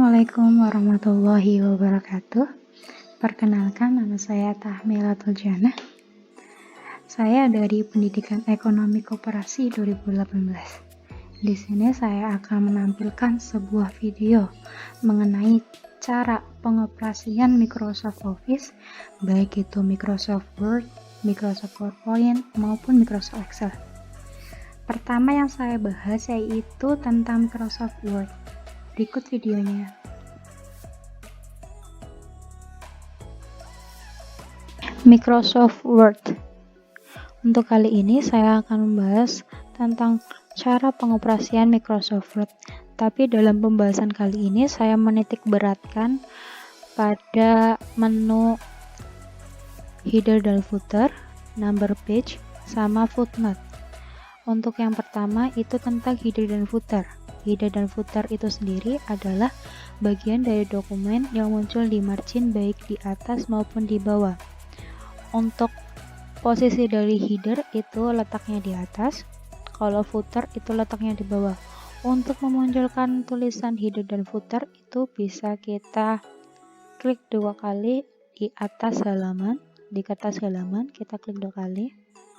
Assalamualaikum warahmatullahi wabarakatuh. Perkenalkan, nama saya Tahmilatul Jannah. Saya dari Pendidikan Ekonomi Koperasi 2018. Di sini saya akan menampilkan sebuah video mengenai cara pengoperasian Microsoft Office, baik itu Microsoft Word, Microsoft PowerPoint, maupun Microsoft Excel. Pertama yang saya bahas yaitu tentang Microsoft Word. Berikut videonya. Microsoft Word. Untuk kali ini saya akan membahas tentang cara pengoperasian Microsoft Word. Tapi dalam pembahasan kali ini saya menitik beratkan pada menu header dan footer, number page, sama footnote. Untuk yang pertama itu tentang header dan footer. Header dan footer itu sendiri adalah bagian dari dokumen yang muncul di margin baik di atas maupun di bawah. Untuk posisi dari header itu letaknya di atas, kalau footer itu letaknya di bawah. Untuk memunculkan tulisan header dan footer itu bisa kita klik 2 kali di atas halaman, di kertas halaman kita klik 2 kali,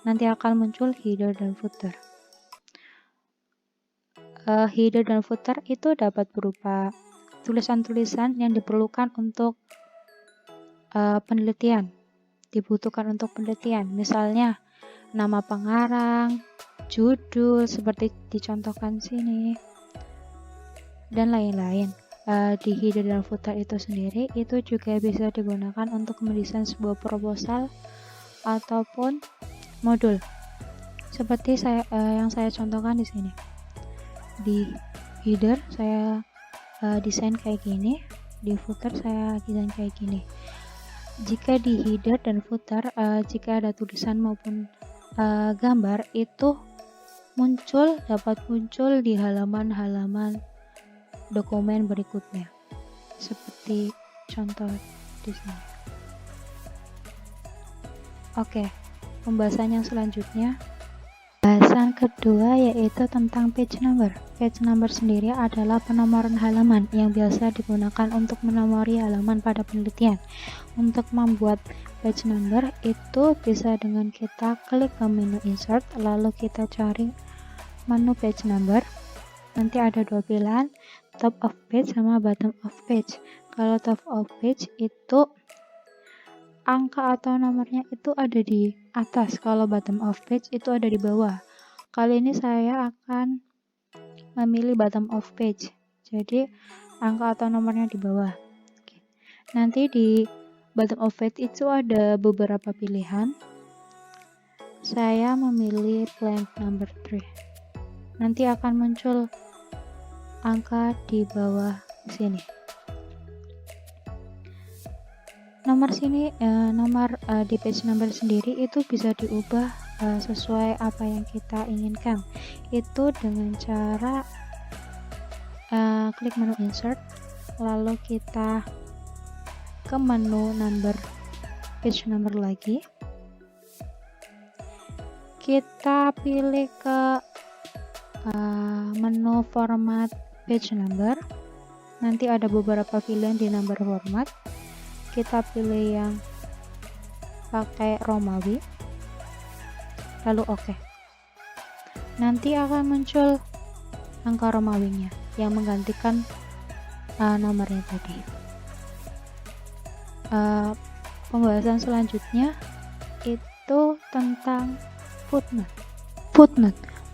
nanti akan muncul header dan footer. Header dan footer itu dapat berupa tulisan-tulisan yang diperlukan untuk penelitian, dibutuhkan untuk penelitian, misalnya nama pengarang, judul seperti dicontohkan sini, dan lain-lain. Di header dan footer itu sendiri itu juga bisa digunakan untuk mendesain sebuah proposal ataupun modul, seperti yang saya contohkan di sini. Di header saya desain kayak gini, di footer saya desain kayak gini. Jika di header dan footer jika ada tulisan maupun gambar itu dapat muncul di halaman-halaman dokumen berikutnya, seperti contoh di sini. Oke, pembahasan yang selanjutnya. Bahasan kedua yaitu tentang page number. Page number sendiri adalah penomoran halaman yang biasa digunakan untuk menomori halaman pada penelitian. Untuk membuat page number itu bisa dengan kita klik ke menu insert, lalu kita cari menu page number. Nanti ada 2 pilihan, top of page sama bottom of page. Kalau top of page itu angka atau nomornya itu ada di atas, kalau bottom of page itu ada di bawah. Kali ini saya akan memilih bottom of page, jadi angka atau nomornya di bawah. Nanti di bottom of page itu ada beberapa pilihan. Saya memilih blank number 3. Nanti akan muncul angka di bawah sini. Nomor di page number sendiri itu bisa diubah sesuai apa yang kita inginkan. Itu dengan cara klik menu insert, lalu kita ke menu page number lagi. Kita pilih ke menu format page number. Nanti ada beberapa pilihan di number format. Kita pilih yang pakai Romawi, lalu oke. Nanti akan muncul angka Romawinya yang menggantikan nomornya tadi. Pembahasan selanjutnya itu tentang footnote.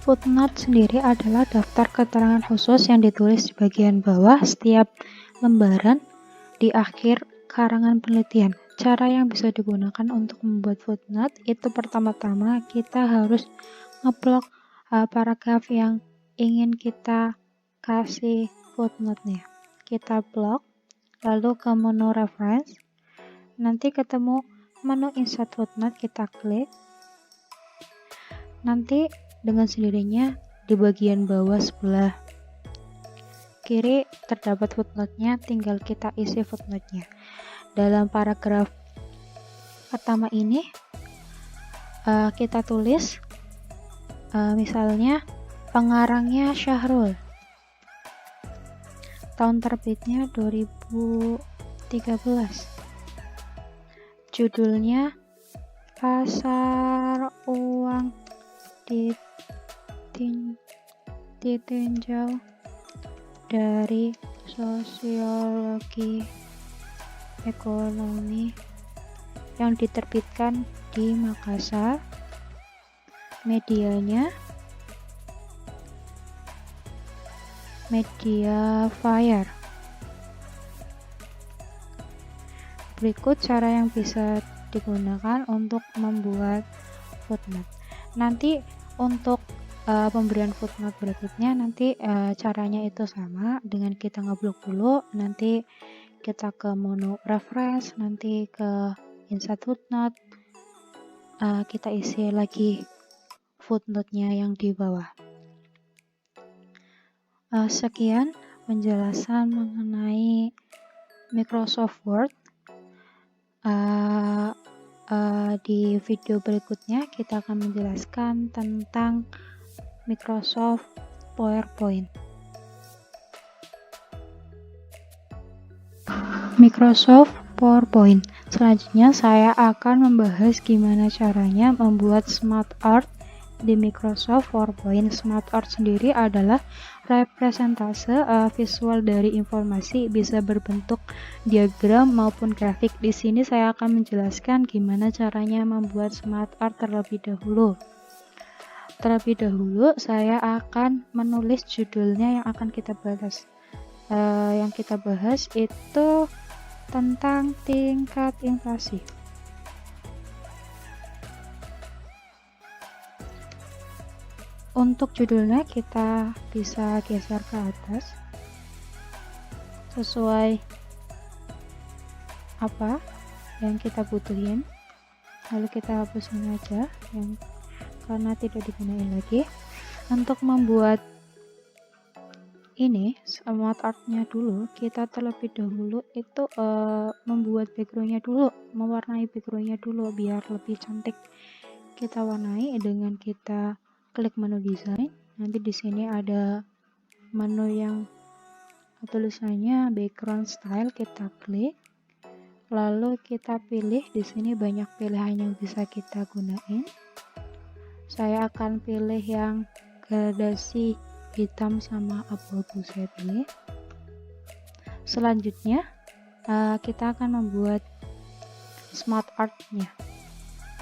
Footnote sendiri adalah daftar keterangan khusus yang ditulis di bagian bawah setiap lembaran di akhir karangan penelitian. Cara yang bisa digunakan untuk membuat footnote itu pertama-tama kita harus ngeblok paragraf yang ingin kita kasih footnote-nya. Kita blok, lalu ke menu reference, nanti ketemu menu insert footnote, kita klik. Nanti dengan sendirinya di bagian bawah sebelah kiri terdapat footnote-nya, tinggal kita isi footnote-nya. Dalam paragraf pertama ini kita tulis misalnya pengarangnya Syahrul. tahun terbitnya 2013. Judulnya Pasar Uang ditinjau dari sosiologi ekonomi, yang diterbitkan di Makassar. Medianya Mediafire. Berikut cara yang bisa digunakan untuk membuat footnote. Nanti untuk pemberian footnote berikutnya nanti caranya itu sama dengan kita ngeblok dulu, nanti kita ke menu reference, nanti ke insert footnote, kita isi lagi footnote-nya yang di bawah. Sekian penjelasan mengenai Microsoft Word. Di video berikutnya kita akan menjelaskan tentang Microsoft PowerPoint. Microsoft PowerPoint. Selanjutnya saya akan membahas gimana caranya membuat smart art di Microsoft PowerPoint. Smart art sendiri adalah representase visual dari informasi, bisa berbentuk diagram maupun grafik. Di sini saya akan menjelaskan gimana caranya membuat smart art terlebih dahulu. Terlebih dahulu saya akan menulis judulnya yang akan kita bahas. Yang kita bahas itu tentang tingkat inflasi. Untuk judulnya kita bisa geser ke atas sesuai apa yang kita butuhin, lalu kita hapusin aja yang karena tidak digunakan lagi. Untuk membuat ini smart artnya dulu, kita terlebih dahulu itu membuat backgroundnya dulu, mewarnai backgroundnya dulu biar lebih cantik. Kita warnai dengan kita klik menu desain. Nanti di sini ada menu yang tulisannya background style, kita klik, lalu kita pilih. Di sini banyak pilihan yang bisa kita gunain. Saya akan pilih yang gradasi hitam sama abu-abu, saya pilih. Selanjutnya kita akan membuat smart artnya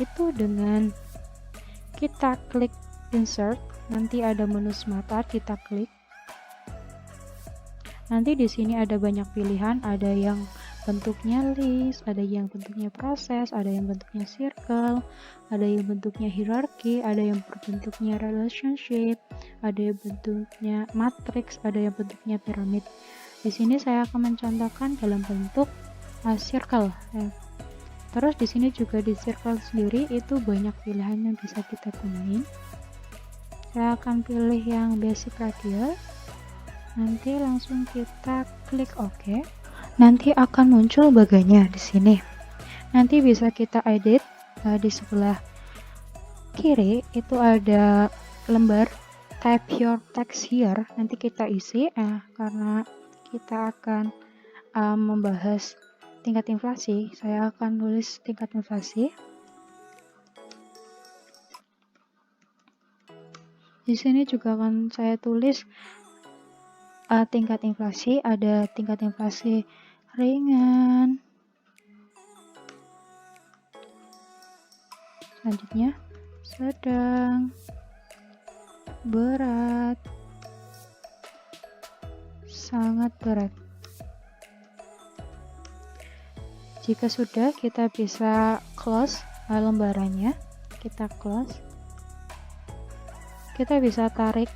itu dengan kita klik insert, nanti ada menu smart art, kita klik. Nanti di sini ada banyak pilihan, ada yang bentuknya list, ada yang bentuknya proses, ada yang bentuknya circle, ada yang bentuknya hierarchy, ada yang berbentuknya relationship, ada yang bentuknya matrix, ada yang bentuknya piramid. Di sini saya akan mencontohkan dalam bentuk circle. Terus di sini juga di circle sendiri itu banyak pilihan yang bisa kita gunain. Saya akan pilih yang basic radial. Nanti langsung kita klik OK. Nanti akan muncul baganya di sini. Nanti bisa kita edit. Di sebelah kiri itu ada lembar type your text here. Nanti kita isi karena kita akan membahas tingkat inflasi. Saya akan tulis tingkat inflasi. Di sini juga akan saya tulis tingkat inflasi. Ada tingkat inflasi ringan, selanjutnya sedang, berat, sangat berat. Jika sudah, kita bisa close lembarannya. Kita close. Kita bisa tarik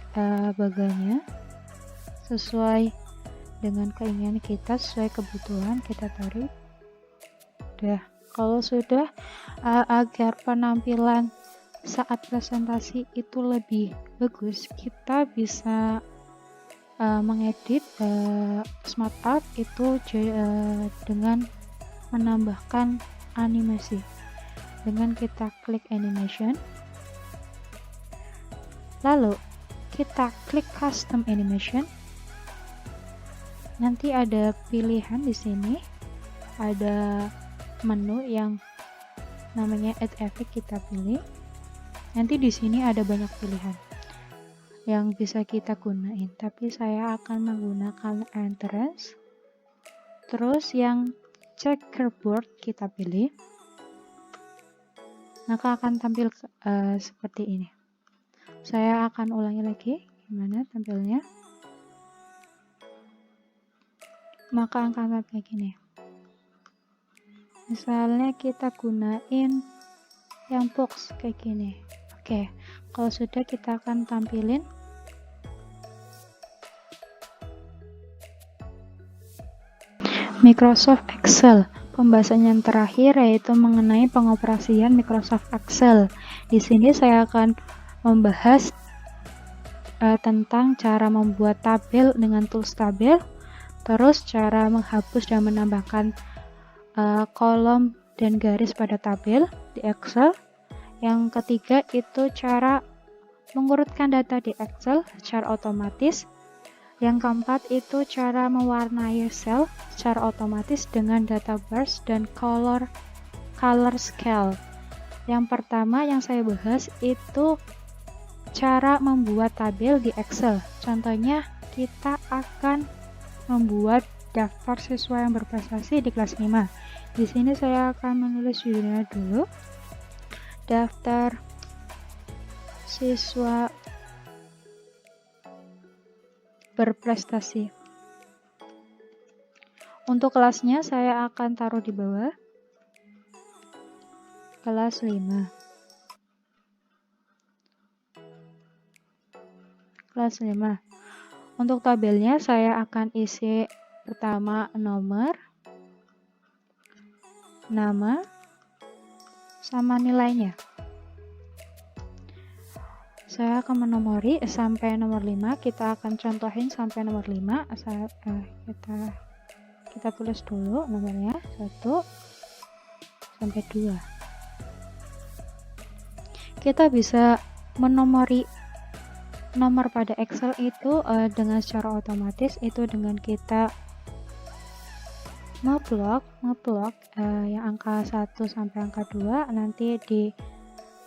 baganya sesuai dengan keinginan kita, sesuai kebutuhan kita tarik. Udah, kalau sudah agar penampilan saat presentasi itu lebih bagus, kita bisa mengedit smart art itu dengan menambahkan animasi. Dengan kita klik animation, lalu kita klik custom animation. Nanti ada pilihan di sini, ada menu yang namanya Add Effect, kita pilih. Nanti di sini ada banyak pilihan yang bisa kita gunain, tapi saya akan menggunakan Entrance. Terus yang checkerboard kita pilih, maka akan tampil seperti ini. Saya akan ulangi lagi gimana tampilnya. Maka akan tampil kayak gini. Misalnya kita gunain yang box kayak gini. Oke, kalau sudah kita akan tampilin Microsoft Excel. Pembahasan yang terakhir yaitu mengenai pengoperasian Microsoft Excel. Di sini saya akan membahas tentang cara membuat tabel dengan tools tabel, terus cara menghapus dan menambahkan kolom dan garis pada tabel di Excel. Yang ketiga itu cara mengurutkan data di Excel secara otomatis. Yang keempat itu cara mewarnai sel secara otomatis dengan data bars dan color scale. Yang pertama yang saya bahas itu cara membuat tabel di Excel. Contohnya kita akan membuat daftar siswa yang berprestasi di kelas 5. Di sini saya akan menulis judulnya dulu. Daftar siswa berprestasi. Untuk kelasnya saya akan taruh di bawah. Kelas 5. Kelas 5. Untuk tabelnya saya akan isi pertama nomor, nama, sama nilainya. Saya akan menomori sampai nomor 5, kita akan contohin sampai nomor 5. Kita tulis dulu nomornya 1 sampai 2. Kita bisa menomori nomor pada Excel itu dengan secara otomatis, itu dengan kita ngeblok yang angka 1 sampai angka 2. Nanti di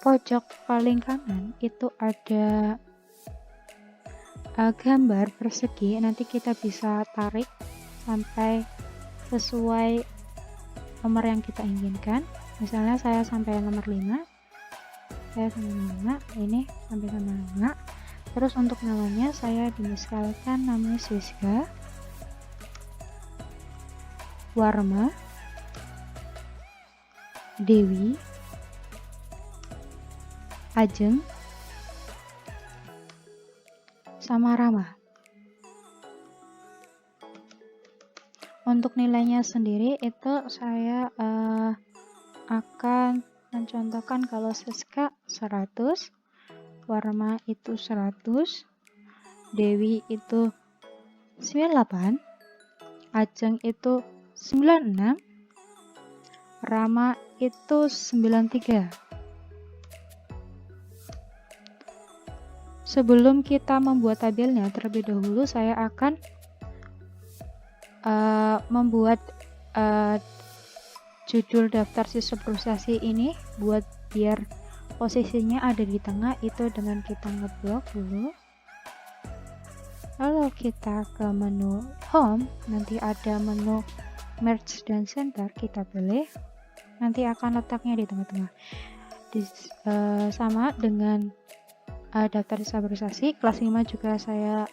pojok paling kanan itu ada gambar persegi, nanti kita bisa tarik sampai sesuai nomor yang kita inginkan. Misalnya saya sampai nomor 5, ini sampai nomor 5. Terus untuk namanya saya dimisalkan namanya Siska Warma Dewi Ajeng sama Rama. Untuk nilainya sendiri itu saya akan mencontohkan kalau Siska 100, Warma itu 100, Dewi itu 98, Ajeng itu 96, Rama itu 93. Sebelum kita membuat tabelnya, terlebih dahulu saya akan membuat judul daftar siswa berprestasi ini buat biar posisinya ada di tengah, itu dengan kita ngeblok dulu. Lalu kita ke menu home, nanti ada menu merge dan center, kita pilih. Nanti akan letaknya di tengah-tengah. Sama dengan daftar siswa berprestasi kelas 5 juga saya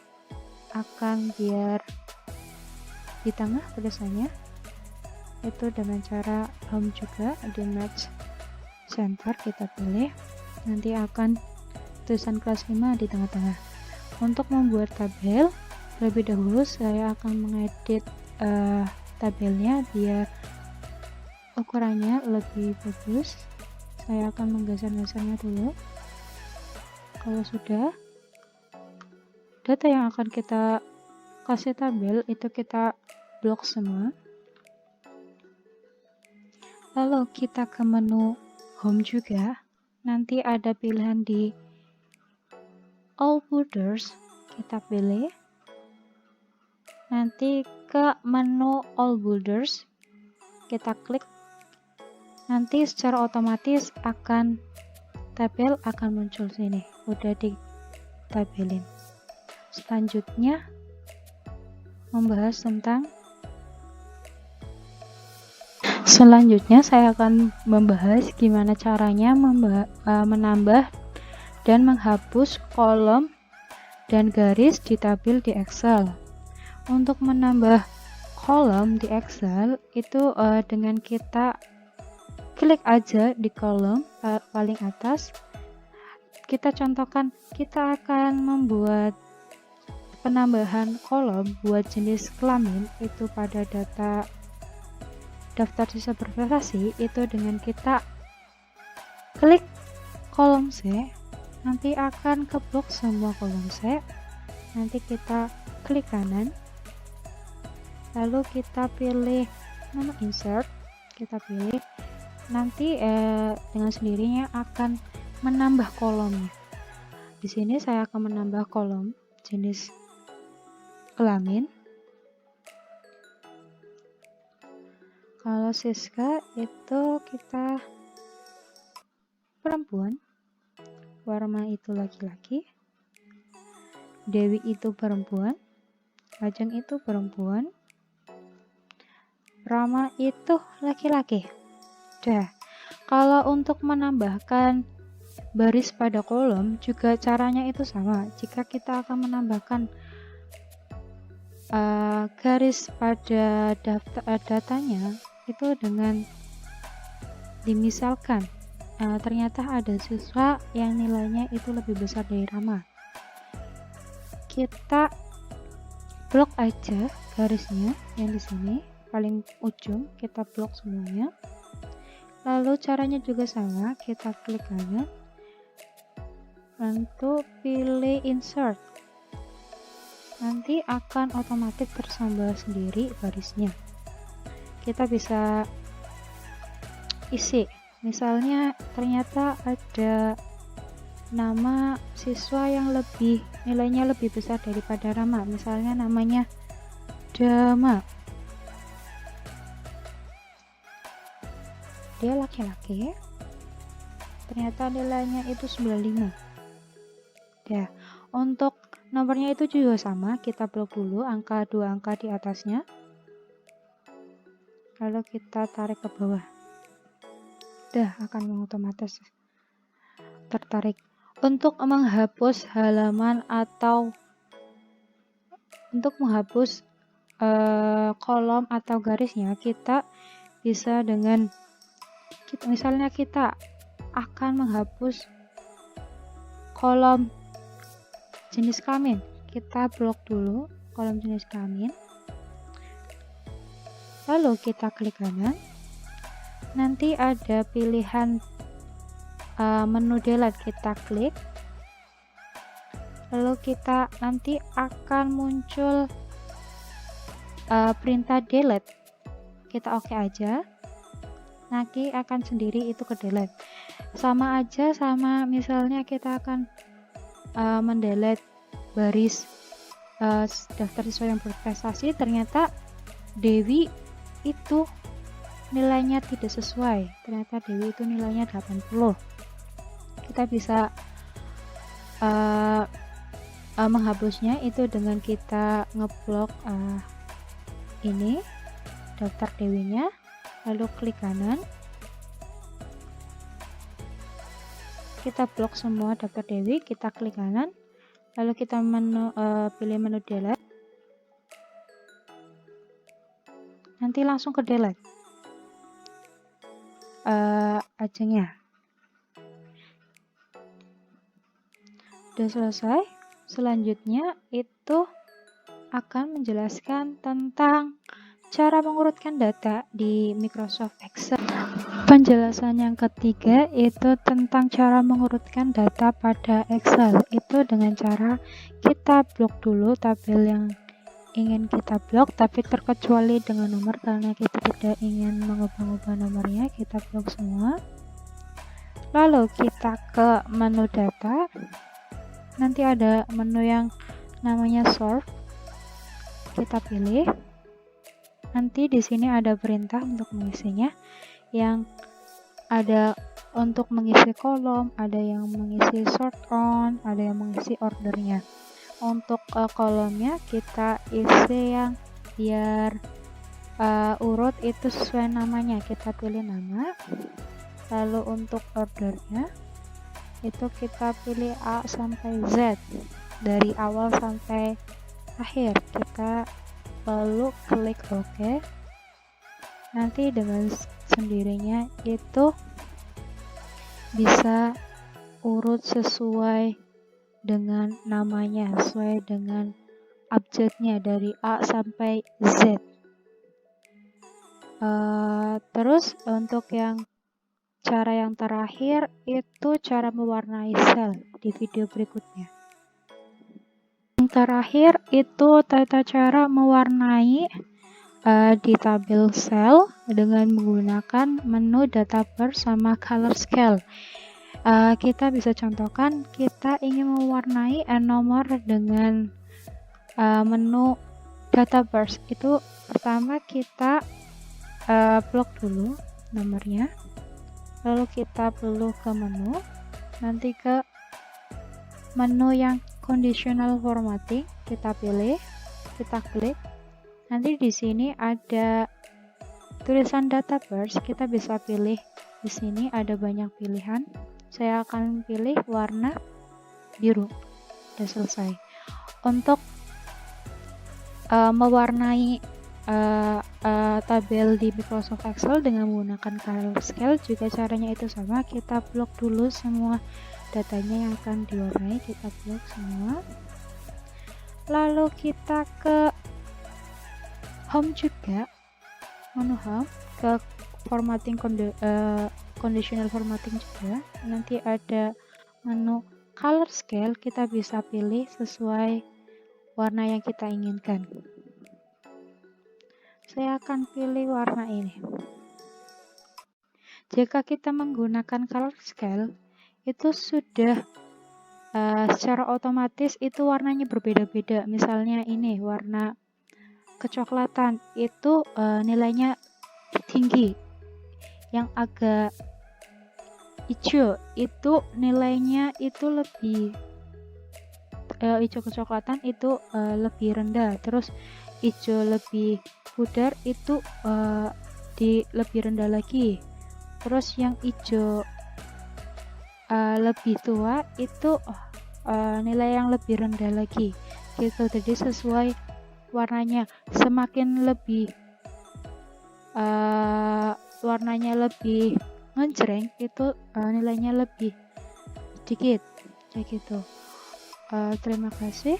akan biar di tengah tulisannya, itu dengan cara home juga di merge center kita pilih. Nanti akan tulisan kelas 5 di tengah-tengah. Untuk membuat tabel, lebih dahulu saya akan mengedit tabelnya biar ukurannya lebih bagus. Saya akan menggeser-gesernya dulu. Kalau sudah, data yang akan kita kasih tabel itu kita blok semua. Lalu kita ke menu home juga. Nanti ada pilihan di all folders, kita pilih. nanti ke menu all boulders, kita klik, nanti secara otomatis tabel akan muncul sini, udah ditabelin. Selanjutnya saya akan membahas gimana caranya menambah dan menghapus kolom dan garis di tabel di Excel. Untuk menambah kolom di Excel itu dengan kita klik aja di kolom paling atas. Kita contohkan, kita akan membuat penambahan kolom buat jenis kelamin itu pada daftar siswa berprestasi, itu dengan kita klik kolom C, nanti akan keblok semua kolom C. Nanti kita klik kanan, lalu kita pilih menu insert, kita pilih, nanti dengan sendirinya akan menambah kolomnya. Di sini saya akan menambah kolom jenis kelamin. Kalau Siska itu kita perempuan, Warma itu laki-laki, Dewi itu perempuan, Ajeng itu perempuan, Rama itu laki-laki. Kalau untuk menambahkan baris pada kolom juga caranya itu sama. Jika kita akan menambahkan garis pada datanya itu dengan dimisalkan ternyata ada siswa yang nilainya itu lebih besar dari Rama, kita blok aja garisnya yang di sini paling ujung, kita blok semuanya. Lalu caranya juga sama, kita klik kanan, lalu pilih insert, nanti akan otomatis tersambal sendiri barisnya. Kita bisa isi, misalnya ternyata ada nama siswa yang nilainya lebih besar daripada Rama, misalnya namanya Dama, dia laki-laki, ternyata nilainya itu 95. Untuk nomornya itu juga sama, kita blok dulu dua angka di atasnya, lalu kita tarik ke bawah, akan otomatis tertarik. Untuk menghapus halaman atau untuk menghapus kolom atau garisnya, kita bisa dengan misalnya kita akan menghapus kolom jenis kelamin, kita blok dulu kolom jenis kelamin, lalu kita klik kanan, nanti ada pilihan menu delete, kita klik, lalu kita nanti akan muncul perintah delete, kita oke aja, nanti akan sendiri itu ke delete. Sama aja sama misalnya kita akan mendelete baris daftar siswa yang berprestasi, ternyata Dewi itu nilainya tidak sesuai, ternyata Dewi itu nilainya 80. Kita bisa menghapusnya itu dengan kita ngeblok ini daftar Dewinya, lalu klik kanan, kita blok semua daftar Dewi, kita klik kanan, lalu kita pilih menu delete, nanti langsung ke delete Ajengnya. Udah selesai. Selanjutnya itu akan menjelaskan tentang cara mengurutkan data di Microsoft Excel. Penjelasan yang ketiga itu tentang cara mengurutkan data pada Excel. Itu dengan cara kita blok dulu tabel yang ingin kita blok, tapi terkecuali dengan nomor, karena kita tidak ingin mengubah-ubah nomornya, kita blok semua. Lalu kita ke menu data, nanti ada menu yang namanya sort, kita pilih. Nanti di sini ada perintah untuk mengisinya, yang ada untuk mengisi kolom, ada yang mengisi sort on, ada yang mengisi ordernya. Untuk kolomnya kita isi yang biar urut itu sesuai namanya, kita pilih nama. Lalu untuk ordernya itu kita pilih A sampai Z, dari awal sampai akhir. Kita lalu klik OK. Nanti dengan sendirinya itu bisa urut sesuai dengan namanya, sesuai dengan abjadnya dari A sampai Z. Terus untuk yang cara yang terakhir itu cara mewarnai sel di video berikutnya. Yang terakhir itu tata cara mewarnai di tabel sel dengan menggunakan menu data bar sama color scale. Kita bisa contohkan kita ingin mewarnai nomor dengan menu data bars. Itu pertama kita blok dulu nomornya, lalu kita perlu ke menu, nanti ke menu yang conditional formatting, kita pilih, kita klik. Nanti di sini ada tulisan data bars, kita bisa pilih. Di sini ada banyak pilihan. Saya akan pilih warna biru. Sudah selesai. Untuk mewarnai tabel di Microsoft Excel dengan menggunakan color scale juga caranya itu sama. Kita blok dulu semua datanya yang akan diwarnai, kita blok semua. Lalu kita ke home juga, menu home, ke formatting conditional formatting juga. Nanti ada menu color scale, kita bisa pilih sesuai warna yang kita inginkan. Saya akan pilih warna ini. Jika kita menggunakan color scale, itu sudah secara otomatis itu warnanya berbeda-beda. Misalnya ini warna kecoklatan itu nilainya tinggi, yang agak hijau itu nilainya itu lebih hijau kecoklatan itu lebih rendah. Terus hijau lebih pudar itu lebih rendah lagi. Terus yang hijau lebih tua itu nilai yang lebih rendah lagi gitu. Jadi sesuai warnanya, semakin lebih warnanya lebih ngejreng itu nilainya lebih sedikit kayak gitu. Terima kasih.